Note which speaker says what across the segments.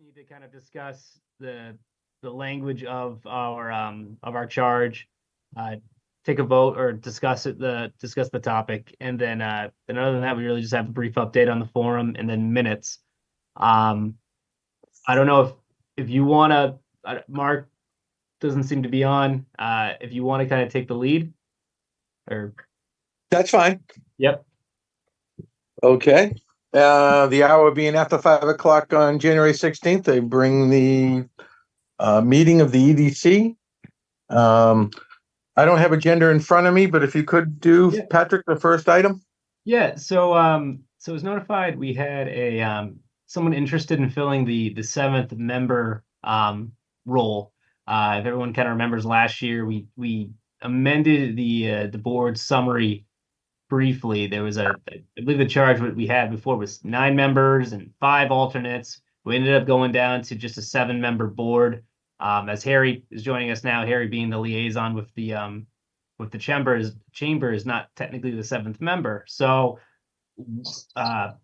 Speaker 1: need to kind of discuss the language of our charge, take a vote or discuss the topic, and then other than that, we really just have a brief update on the forum and then minutes. I don't know if you want to, Mark doesn't seem to be on. If you want to kind of take the lead, or
Speaker 2: That's fine.
Speaker 1: yep.
Speaker 2: Okay. The hour being after 5 o'clock on January 16th, they bring the meeting of the EDC. I don't have agenda in front of me, but if you could do,
Speaker 1: Yeah.
Speaker 2: Patrick, the first item.
Speaker 1: Yeah, so so I was notified we had a someone interested in filling the seventh member role. If everyone kind of remembers last year, we amended the board summary briefly. There was I believe the charge what we had before was 9 members and 5 alternates. We ended up going down to just a 7-member board. As Harry is joining us now, Harry being the liaison with the chamber is not technically the 7th member. So Brianna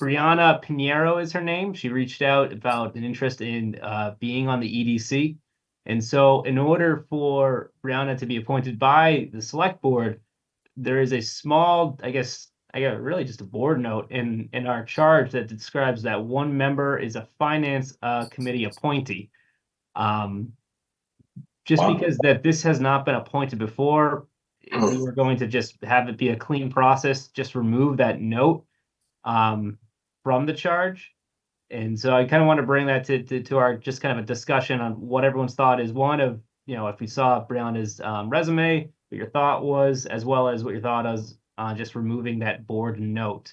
Speaker 1: Pinheiro is her name. She reached out about an interest in being on the EDC. And so in order for Brianna to be appointed by the select board, there is a small, I guess, really just a board note in our charge that describes that one member is a finance committee appointee. Just because that this has not been appointed before, if we were going to just have it be a clean process, just remove that note from the charge. And so I kind of want to bring that to our just kind of a discussion on what everyone's thought is. One of, if we saw Brianna's resume, what your thought was, as well as what your thought was on just removing that board note.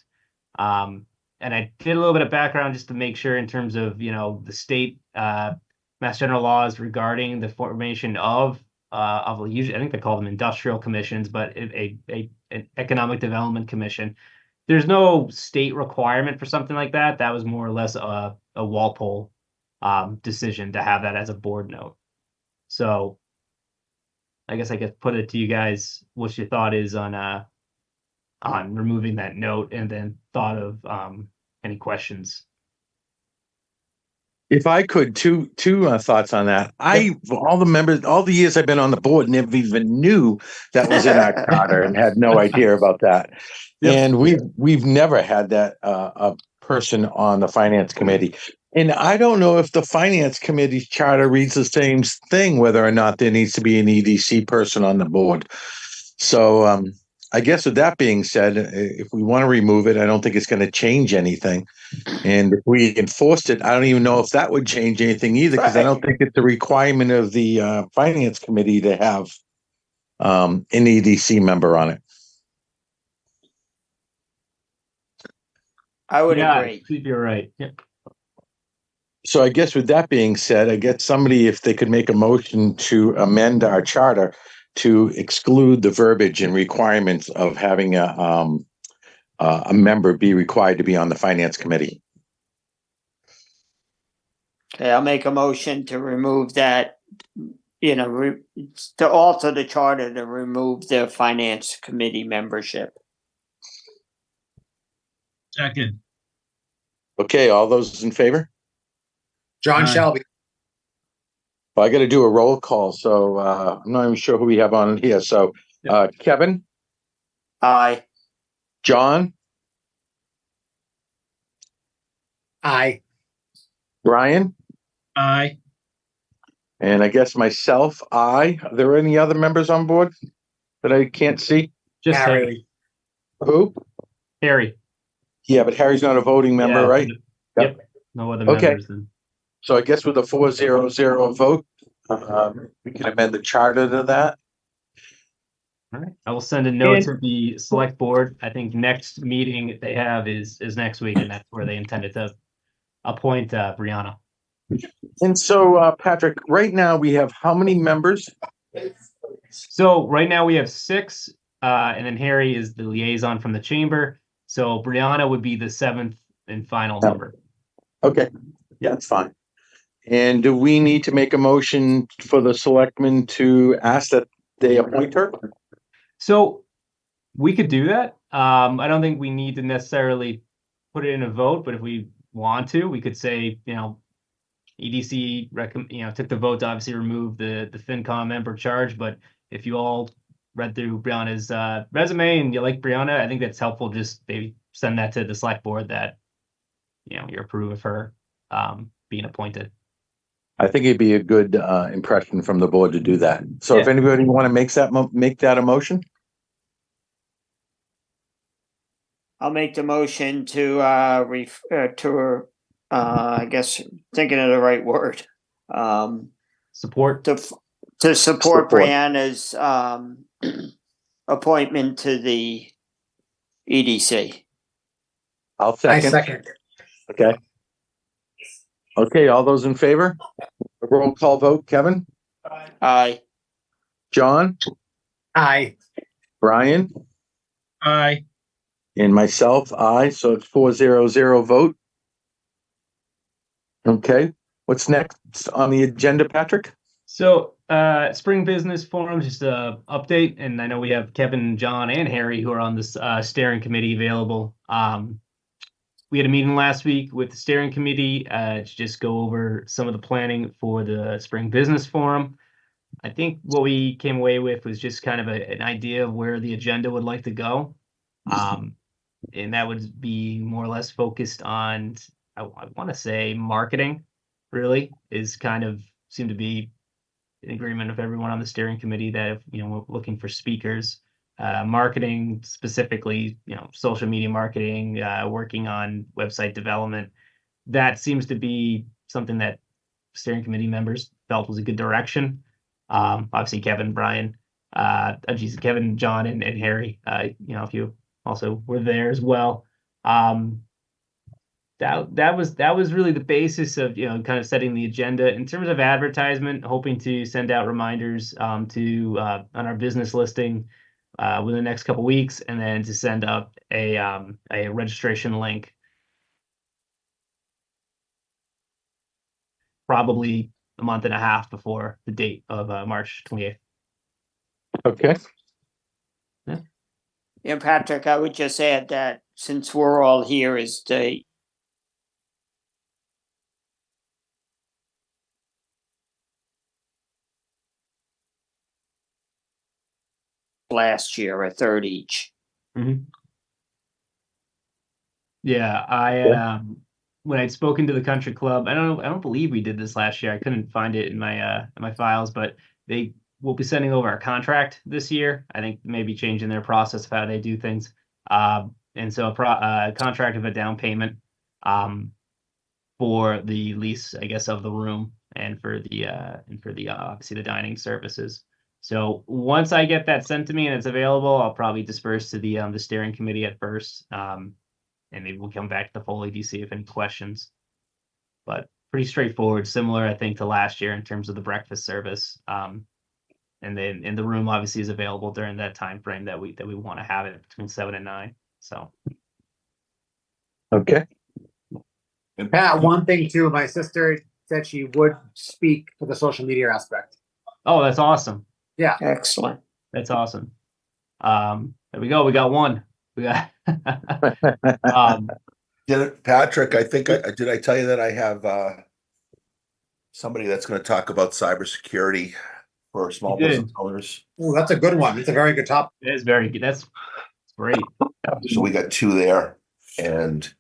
Speaker 1: And I did a little bit of background just to make sure in terms of, the state Mass General laws regarding the formation of usually, I think they call them industrial commissions, but an economic development commission. There's no state requirement for something like that. That was more or less a Walpole decision to have that as a board note. So I guess I could put it to you guys what your thought is on removing that note, and then thought of any questions.
Speaker 2: If I could, two thoughts on that. All the years I've been on the board, never even knew that was in our charter and had no idea about that. Yep. And we've never had that a person on the finance committee. And I don't know if the finance committee's charter reads the same thing, whether or not there needs to be an EDC person on the board. So I guess with that being said, if we want to remove it, I don't think it's going to change anything. And if we enforced it, I don't even know if that would change anything either, because I don't think it's a requirement of the finance committee to have an EDC member on it.
Speaker 3: I would agree.
Speaker 1: You're right. Yeah.
Speaker 2: So I guess with that being said, I guess somebody, if they could make a motion to amend our charter to exclude the verbiage and requirements of having a member be required to be on the finance committee.
Speaker 3: Okay, I'll make a motion to remove that, to alter the charter to remove the finance committee membership.
Speaker 4: Second.
Speaker 2: Okay, all those in favor?
Speaker 4: John Shelby.
Speaker 2: Well, I got to do a roll call, so I'm not even sure who we have on here. So Kevin?
Speaker 3: Aye.
Speaker 2: John?
Speaker 4: Aye.
Speaker 2: Brian?
Speaker 4: Aye.
Speaker 2: And I guess myself, aye. Are there any other members on board that I can't see?
Speaker 1: Just Harry.
Speaker 2: Who?
Speaker 1: Harry.
Speaker 2: Yeah, but Harry's not a voting member, right?
Speaker 1: Yep. No other members then.
Speaker 2: So I guess with a 4-0-0 vote, we can amend the charter to that.
Speaker 1: All right. I will send a note to the select board. I think next meeting they have is next week, and that's where they intended to appoint Brianna.
Speaker 2: And so, Patrick, right now we have how many members?
Speaker 1: So right now we have 6, and then Harry is the liaison from the chamber. So Brianna would be the 7th and final member.
Speaker 2: Okay. Yeah, that's fine. And do we need to make a motion for the selectmen to ask that they appoint her?
Speaker 1: So we could do that. I don't think we need to necessarily put it in a vote, but if we want to, we could say, EDC took the vote to obviously remove the FinCom member charge, but if you all read through Brianna's resume and you like Brianna, I think that's helpful. Just maybe send that to the select board that you approve of her being appointed.
Speaker 2: I think it'd be a good impression from the board to do that. So if
Speaker 1: Yeah.
Speaker 2: anybody want to make that a motion,
Speaker 3: I'll make the motion to I guess thinking of the right word.
Speaker 1: Support.
Speaker 3: To support Brianna's appointment to the EDC.
Speaker 2: I'll
Speaker 4: I
Speaker 2: second.
Speaker 4: second.
Speaker 2: Okay. Okay, all those in favor? A roll call vote. Kevin,
Speaker 3: Aye.
Speaker 2: John,
Speaker 4: Aye.
Speaker 2: Brian,
Speaker 4: Aye.
Speaker 2: and myself, aye. So it's 4-0-0 vote. Okay, what's next on the agenda, Patrick?
Speaker 1: So, Spring Business Forum, just a update, and I know we have Kevin, John, and Harry who are on this steering committee available. We had a meeting last week with the steering committee to just go over some of the planning for the Spring Business Forum. I think what we came away with was just kind of an idea of where the agenda would like to go. And that would be more or less focused on, I want to say, marketing, really, is kind of seemed to be in agreement of everyone on the steering committee that if we're looking for speakers, marketing specifically, social media marketing, working on website development. That seems to be something that steering committee members felt was a good direction. Obviously Kevin, Brian, Kevin, John, and Harry, if you also were there as well. That was really the basis of kind of setting the agenda in terms of advertisement, hoping to send out reminders on our business listing within the next couple weeks, and then to send up a registration link probably a month and a half before the date of March 28th.
Speaker 2: Okay.
Speaker 3: Yeah, Patrick, I would just add that since we're all here is the last year, a third each.
Speaker 1: Mm-hmm. Yeah, when I'd spoken to the country club, I don't believe we did this last year. I couldn't find it in my files, but they will be sending over a contract this year. I think maybe changing their process of how they do things. And so a contract of a down payment for the lease, I guess, of the room and for the obviously the dining services. So once I get that sent to me and it's available, I'll probably disperse to the steering committee at first. And maybe we'll come back to the full EDC if any questions. But pretty straightforward, similar, I think, to last year in terms of the breakfast service. And then the room obviously is available during that time frame that we want to have it between 7 and 9. So
Speaker 2: Okay.
Speaker 4: And Pat, one thing too, my sister said she would speak for the social media aspect.
Speaker 1: oh, that's awesome.
Speaker 4: Yeah.
Speaker 3: Excellent.
Speaker 1: That's awesome. There we go. We got one. We got
Speaker 5: Patrick, I think did I tell you that I have somebody that's going to talk about cybersecurity for small business owners?
Speaker 4: Oh, that's a good one. It's a very good topic.
Speaker 1: it is very good. That's great.
Speaker 5: So we got 2 there, and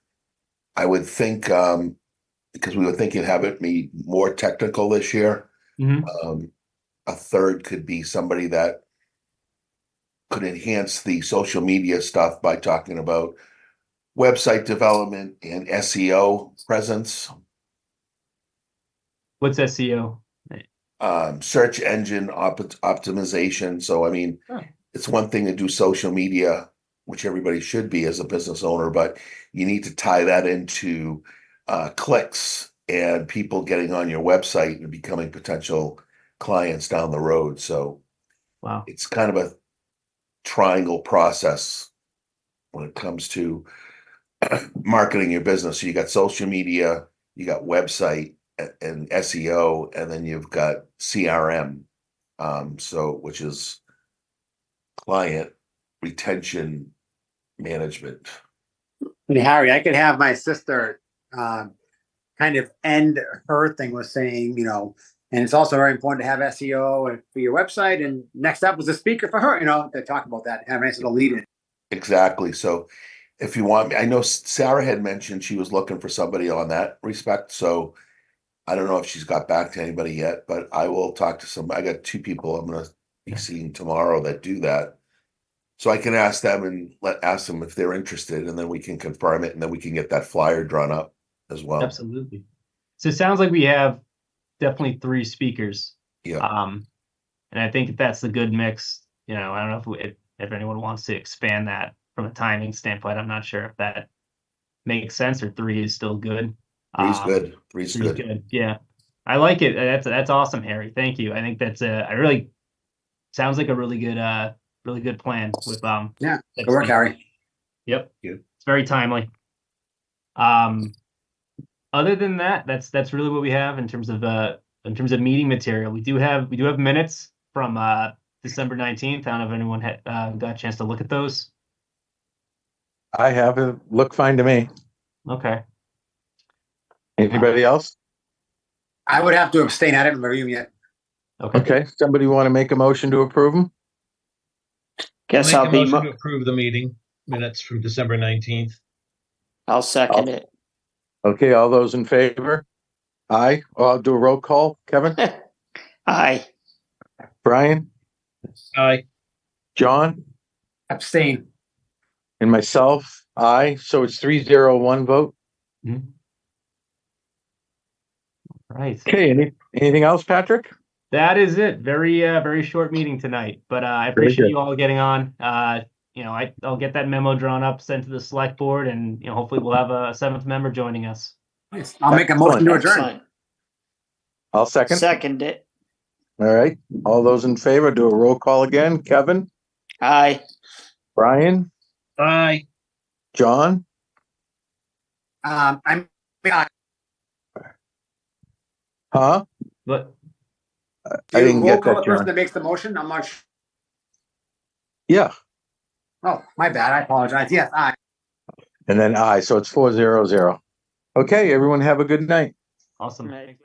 Speaker 5: I would think because we were thinking have it be more technical this year.
Speaker 1: Mhm.
Speaker 5: A third could be somebody that could enhance the social media stuff by talking about website development and SEO presence,
Speaker 1: What's SEO?
Speaker 5: search engine optimization. So, I mean, it's one thing to do social media, which everybody should be as a business owner, but you need to tie that into clicks and people getting on your website and becoming potential clients down the road. So
Speaker 1: Wow.
Speaker 5: it's kind of a triangle process when it comes to marketing your business. So you got social media, you got website and SEO, and then you've got CRM, which is client retention management.
Speaker 4: And Harry, I could have my sister kind kind of end her thing was saying, and it's also very important to have SEO for your website. And next up was a speaker for her, to talk about that. Have a nice little lead in.
Speaker 5: Exactly. So if you want me, I know Sarah had mentioned she was looking for somebody on that respect. So I don't know if she's got back to anybody yet, but I will talk to some. I got 2 people I'm going to be seeing tomorrow that do that. So I can ask them and ask them if they're interested, and then we can confirm it, and then we can get that flyer drawn up as well.
Speaker 1: Absolutely. So it sounds like we have definitely 3 speakers.
Speaker 5: Yeah.
Speaker 1: And I think that's a good mix. I don't know if anyone wants to expand that from a timing standpoint. I'm not sure if that makes sense, or 3 is still good.
Speaker 5: 3's good. 3's
Speaker 1: Three's
Speaker 5: good.
Speaker 1: Yeah, I like it. That's awesome, Harry. Thank you. I think that's sounds like a really good plan with
Speaker 4: Yeah, good work, Harry.
Speaker 1: Yep.
Speaker 5: Yeah.
Speaker 1: It's very timely. Other than that, that's really what we have in terms of meeting material. We do have minutes from December 19th. I don't know if anyone had got a chance to look at those.
Speaker 2: I have it. Look fine to me.
Speaker 1: Okay.
Speaker 2: Anybody else?
Speaker 4: I would have to abstain. I didn't review them yet.
Speaker 2: Okay. Somebody want to make a motion to approve them?
Speaker 3: Guess
Speaker 6: Make
Speaker 3: I'll
Speaker 6: a
Speaker 3: be,
Speaker 6: motion to approve the meeting minutes from December 19th.
Speaker 3: I'll second it.
Speaker 2: Okay. All those in favor? Aye. I'll do a roll call. Kevin?
Speaker 3: Aye.
Speaker 2: Brian?
Speaker 6: Aye.
Speaker 2: John?
Speaker 4: Abstain.
Speaker 2: And myself? Aye. So it's 3-0-1 vote.
Speaker 1: Right.
Speaker 2: Okay. Anything else, Patrick?
Speaker 1: That is it. Very short meeting tonight, but I appreciate you all getting on. I'll get that memo drawn up, sent to the select board, and hopefully we'll have a 7th member joining us.
Speaker 4: Nice. I'll make a motion to adjourn.
Speaker 3: Excellent.
Speaker 2: I'll second.
Speaker 3: Second it.
Speaker 2: All right. All those in favor, do a roll call again. Kevin?
Speaker 3: Aye.
Speaker 2: Brian?
Speaker 6: Aye.
Speaker 2: John?
Speaker 4: I'm.
Speaker 2: Huh?
Speaker 1: But
Speaker 2: I didn't get
Speaker 4: The
Speaker 2: that,
Speaker 4: person
Speaker 2: John.
Speaker 4: that makes the motion. I'm not.
Speaker 2: Yeah.
Speaker 4: Oh, my bad. I apologize. Yes, aye.
Speaker 2: And then aye. So it's 4-0-0. Okay. Everyone have a good night.
Speaker 1: awesome.
Speaker 3: Aye.